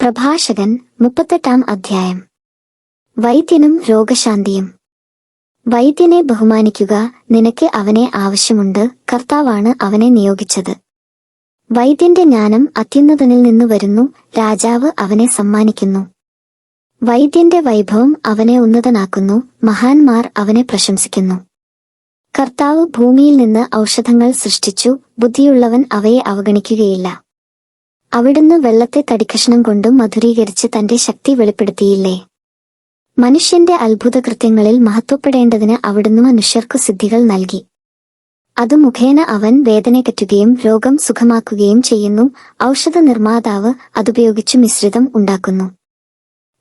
പ്രഭാഷകൻ 38 അധ്യായം. വൈദ്യനും രോഗശാന്തിയും. വൈദ്യനെ ബഹുമാനിക്കുക, നിനക്ക് അവനെ ആവശ്യമുണ്ട്, കർത്താവാണ് അവനെ നിയോഗിച്ചത്. വൈദ്യന്റെ ജ്ഞാനം അത്യുന്നതനിൽ നിന്ന് വരുന്നു, രാജാവ് അവനെ സമ്മാനിക്കുന്നു. വൈദ്യന്റെ വൈഭവം അവനെ ഉന്നതനാക്കുന്നു, മഹാന്മാർ അവനെ പ്രശംസിക്കുന്നു. കർത്താവ് ഭൂമിയിൽ നിന്ന് ഔഷധങ്ങൾ സൃഷ്ടിച്ചു, ബുദ്ധിയുള്ളവൻ അവയെ അവഗണിക്കുകയില്ല. അവിടുന്ന് വെള്ളത്തെ തടിക്കഷണം കൊണ്ട് മധുരീകരിച്ച് തന്റെ ശക്തി വെളിപ്പെടുത്തിയില്ലേ? മനുഷ്യന്റെ അത്ഭുതകൃത്യങ്ങളിൽ മഹത്വപ്പെടേണ്ടതിന് അവിടുന്ന് മനുഷ്യർക്കു സിദ്ധികൾ നൽകി. അതു മുഖേന അവൻ വേദനയകറ്റുകയും രോഗം സുഖമാക്കുകയും ചെയ്യുന്നു. ഔഷധ നിർമ്മാതാവ് അതുപയോഗിച്ചു മിശ്രിതം ഉണ്ടാക്കുന്നു.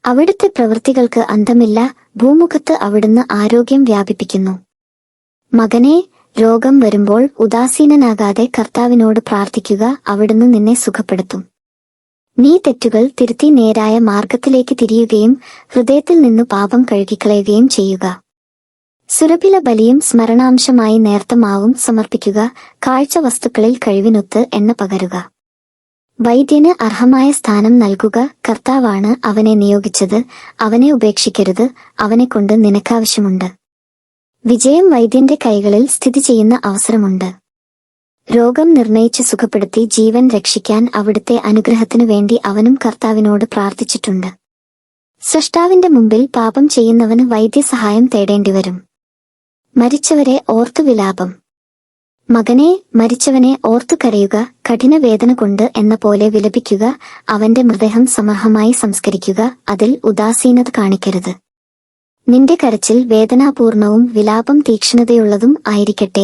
അവിടുത്തെ പ്രവൃത്തികൾക്ക് അന്തമില്ല, ഭൂമുഖത്ത് അവിടുന്ന് ആരോഗ്യം വ്യാപിപ്പിക്കുന്നു. മകനേ, രോഗം വരുമ്പോൾ ഉദാസീനനാകാതെ കർത്താവിനോട് പ്രാർത്ഥിക്കുക, അവിടുന്ന് നിന്നെ സുഖപ്പെടുത്തും. നീ തെറ്റുകൾ തിരുത്തി നേരായ മാർഗത്തിലേക്ക് തിരിയുകയും ഹൃദയത്തിൽ നിന്നു പാപം കഴുകിക്കളയുകയും ചെയ്യുക. സുരഭില ബലിയും സ്മരണാംശമായി നേർത്ത മാവും സമർപ്പിക്കുക. കാഴ്ച വസ്തുക്കളിൽ കഴിവിനൊത്ത് എണ്ണ പകരുക. വൈദ്യന് അർഹമായ സ്ഥാനം നൽകുക. കർത്താവാണ് അവനെ നിയോഗിച്ചത്, അവനെ ഉപേക്ഷിക്കരുത്, അവനെക്കൊണ്ട് നിനക്കാവശ്യമുണ്ട്. വിജയം വൈദ്യന്റെ കൈകളിൽ സ്ഥിതി ചെയ്യുന്ന അവസരമുണ്ട്. രോഗം നിർണയിച്ച് സുഖപ്പെടുത്തി ജീവൻ രക്ഷിക്കാൻ അവിടുത്തെ അനുഗ്രഹത്തിനു വേണ്ടി അവനും കർത്താവിനോട് പ്രാർത്ഥിച്ചിട്ടുണ്ട്. സ്രഷ്ടാവിന്റെ മുമ്പിൽ പാപം ചെയ്യുന്നവന് വൈദ്യസഹായം തേടേണ്ടിവരും. മരിച്ചവരെ ഓർത്തു വിലാപം. മകനെ, മരിച്ചവനെ ഓർത്തു കരയുക, കഠിന വേദന കൊണ്ട് എന്ന പോലെ വിലപിക്കുക. അവന്റെ മൃതദേഹം സമർഹമായി സംസ്കരിക്കുക, അതിൽ ഉദാസീനത കാണിക്കരുത്. നിന്റെ കരച്ചിൽ വേദനാപൂർണവും വിലാപം തീക്ഷ്ണതയുള്ളതും ആയിരിക്കട്ടെ.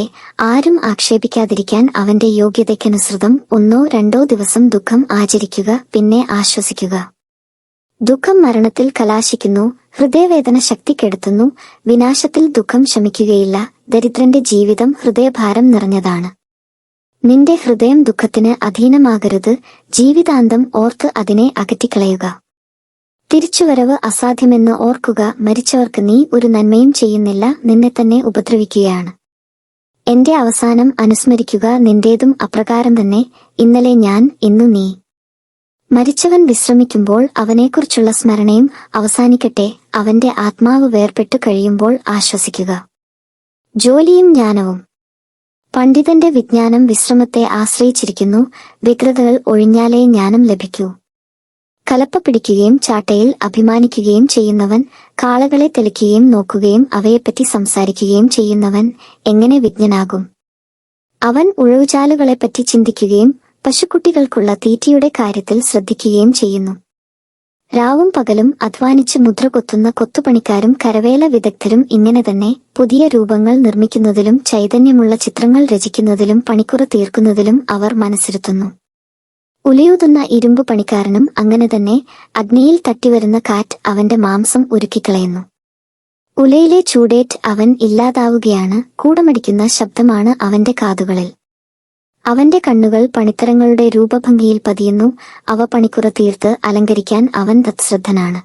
ആരും ആക്ഷേപിക്കാതിരിക്കാൻ അവന്റെ യോഗ്യതയ്ക്കനുസൃതം 1-2 ദിവസം ദുഃഖം ആചരിക്കുക, പിന്നെ ആശ്വസിക്കുക. ദുഃഖം മരണത്തിൽ കലാശിക്കുന്നു, ഹൃദയവേദന ശക്തി കെടുത്തുന്നു. വിനാശത്തിൽ ദുഃഖം ശമിക്കുകയില്ല. ദരിദ്രന്റെ ജീവിതം ഹൃദയഭാരം നിറഞ്ഞതാണ്. നിന്റെ ഹൃദയം ദുഃഖത്തിന് അധീനമാകരുത്. ജീവിതാന്തം ഓർത്ത് അതിനെ അകറ്റിക്കളയുക. തിരിച്ചുവരവ് അസാധ്യമെന്ന് ഓർക്കുക. മരിച്ചവർക്ക് നീ ഒരു നന്മയും ചെയ്യുന്നില്ല, നിന്നെ തന്നെ ഉപദ്രവിക്കുകയാണ്. എന്റെ അവസാനം അനുസ്മരിക്കുക, നിന്റേതും അപ്രകാരം തന്നെ. ഇന്നലെ ഞാൻ, ഇന്നു നീ. മരിച്ചവൻ വിശ്രമിക്കുമ്പോൾ അവനെക്കുറിച്ചുള്ള സ്മരണയും അവസാനിക്കട്ടെ. അവന്റെ ആത്മാവ് വേർപെട്ടു കഴിയുമ്പോൾ ആശ്വസിക്കുക. ജോലിയും ജ്ഞാനവും. പണ്ഡിതന്റെ വിജ്ഞാനം വിശ്രമത്തെ ആശ്രയിച്ചിരിക്കുന്നു. വ്യഗ്രതകൾ ഒഴിഞ്ഞാലേ ജ്ഞാനം ലഭിക്കൂ. കലപ്പ പിടിക്കുകയും ചാട്ടയിൽ അഭിമാനിക്കുകയും ചെയ്യുന്നവൻ, കാളകളെ തെളിക്കുകയും നോക്കുകയും അവയെപ്പറ്റി സംസാരിക്കുകയും ചെയ്യുന്നവൻ എങ്ങനെ വിജ്ഞനാകും? അവൻ ഉഴവുചാലുകളെപ്പറ്റി ചിന്തിക്കുകയും പശുക്കുട്ടികൾക്കുള്ള തീറ്റയുടെ കാര്യത്തിൽ ശ്രദ്ധിക്കുകയും ചെയ്യുന്നു. രാവും പകലും അധ്വാനിച്ച് മുദ്ര കൊത്തുന്ന കൊത്തുപണിക്കാരും കരവേല വിദഗ്ധരും ഇങ്ങനെ തന്നെ. പുതിയ രൂപങ്ങൾ നിർമ്മിക്കുന്നതിലും ചൈതന്യമുള്ള ചിത്രങ്ങൾ രചിക്കുന്നതിലും പണിക്കുറ തീർക്കുന്നതിലും അവർ മനസ്സിരുത്തുന്നു. ഉലയൂതുന്ന ഇരുമ്പു പണിക്കാരനും അങ്ങനെ തന്നെ. അഗ്നിയിൽ തട്ടിവരുന്ന കാറ്റ് അവന്റെ മാംസം ഉരുക്കിക്കളയുന്നു. ഉലയിലെ ചൂടേറ്റ് അവൻ ഇല്ലാതാവുകയാണ്. കൂടമടിക്കുന്ന ശബ്ദമാണ് അവന്റെ കാതുകളിൽ. അവന്റെ കണ്ണുകൾ പണിത്തരങ്ങളുടെ രൂപഭംഗിയിൽ പതിയുന്നു. അവ പണിക്കുറ തീർത്ത് അലങ്കരിക്കാൻ അവൻ തത്ശ്രദ്ധനാണ്.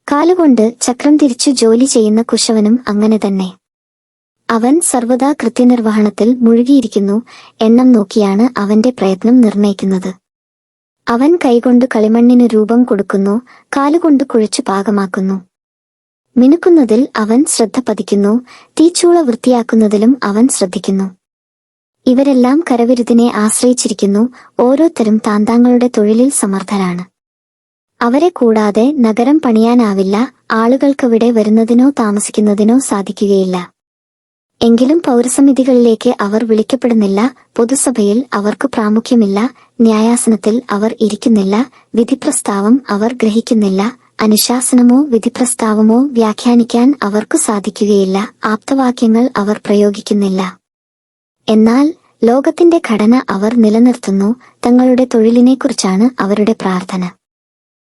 കാലുകൊണ്ട് ചക്രം തിരിച്ചു ജോലി ചെയ്യുന്ന കുശവനും അങ്ങനെ തന്നെ. അവൻ സർവദാ കൃത്യനിർവഹണത്തിൽ മുഴുകിയിരിക്കുന്നു. എണ്ണം നോക്കിയാണ് അവന്റെ പ്രയത്നം നിർണയിക്കുന്നത്. അവൻ കൈകൊണ്ട് കളിമണ്ണിന് രൂപം കൊടുക്കുന്നു, കാലുകൊണ്ട് കുഴച്ചു പാകമാക്കുന്നു. മിനുക്കുന്നതിൽ അവൻ ശ്രദ്ധ പതിക്കുന്നു, തീച്ചൂള വൃത്തിയാക്കുന്നതിലും അവൻ ശ്രദ്ധിക്കുന്നു. ഇവരെല്ലാം കരവിരുതിനെ ആശ്രയിച്ചിരിക്കുന്നു. ഓരോരുത്തരും താന്താങ്ങളുടെ തൊഴിലിൽ സമർത്ഥരാണ്. അവരെ കൂടാതെ നഗരം പണിയാനാവില്ല. ആളുകൾക്കവിടെ വരുന്നതിനോ താമസിക്കുന്നതിനോ സാധിക്കുകയില്ല. എങ്കിലും പൗരസമിതികളിലേക്ക് അവർ വിളിക്കപ്പെടുന്നില്ല. പൊതുസഭയിൽ അവർക്ക് പ്രാമുഖ്യമില്ല. ന്യായാസനത്തിൽ അവർ ഇരിക്കുന്നില്ല. വിധിപ്രസ്താവം അവർ ഗ്രഹിക്കുന്നില്ല. അനുശാസനമോ വിധിപ്രസ്താവമോ വ്യാഖ്യാനിക്കാൻ അവർക്കു സാധിക്കുകയില്ല. ആപ്തവാക്യങ്ങൾ അവർ പ്രയോഗിക്കുന്നില്ല. എന്നാൽ ലോകത്തിന്റെ ഘടന അവർ നിലനിർത്തുന്നു. തങ്ങളുടെ തൊഴിലിനെക്കുറിച്ചാണ് അവരുടെ പ്രാർത്ഥന.